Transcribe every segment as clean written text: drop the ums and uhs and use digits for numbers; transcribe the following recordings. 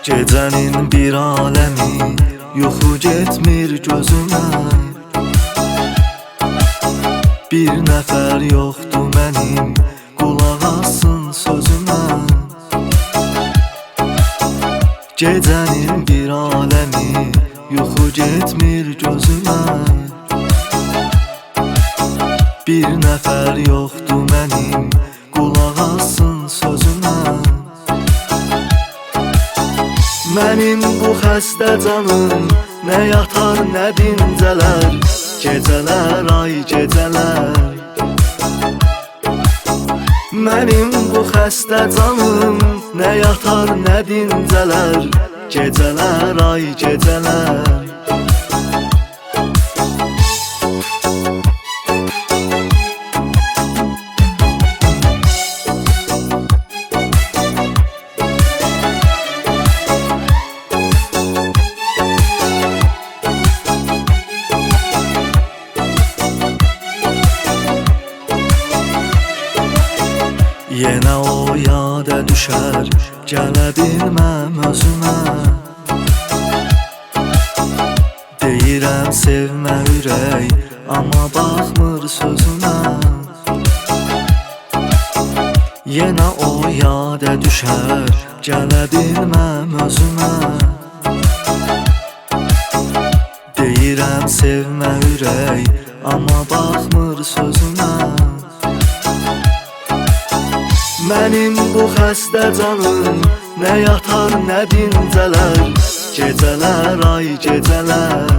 Gecənin bir aləmi yuxu getmir gözümə. Bir nəfər yoxdur mənim, qulaq assın sözümə. Gecənin bir aləmi yuxu getmir gözümə. Bir nəfər yoxdur mənim, qulaq assın sözümə. Mənim bu xəstə canım nə yatar nə dincələr, gecələr ay gecələr. Mənim bu xəstə canım nə yatar nə dincələr, gecələr ay gecələr. Yenə o yada düşər, gələ bilməm özümə. Deyirəm sevmə ürək, amma baxmır sözümə. Yenə o yada düşər, gələ bilməm özümə. Deyirəm sevmə ürək, amma baxmır sözümə. Mənim bu xəstə canım nə yatar nə dincələr, gecələr ay gecələr.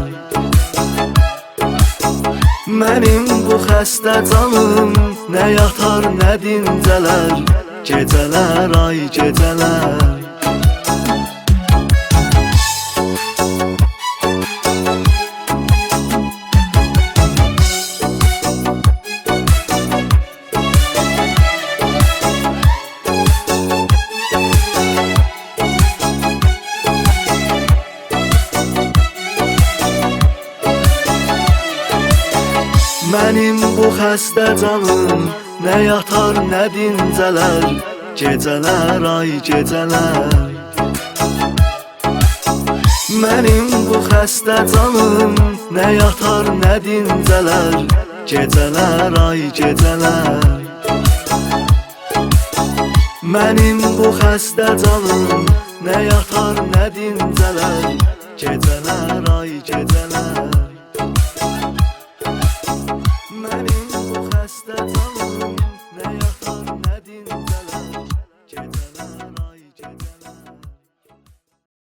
Mənim bu xəstə canım nə yatar nə dincələr, gecələr ay gecələr. Mənim bu xəstə canım nə yatar nə dincələr, gecələr ay gecələr. Mənim bu xəstə canım nə yatar nə dincələr, gecələr ay gecələr. Mənim bu xəstə canım nə yatar nə dincələr, gecələr ay gecələr.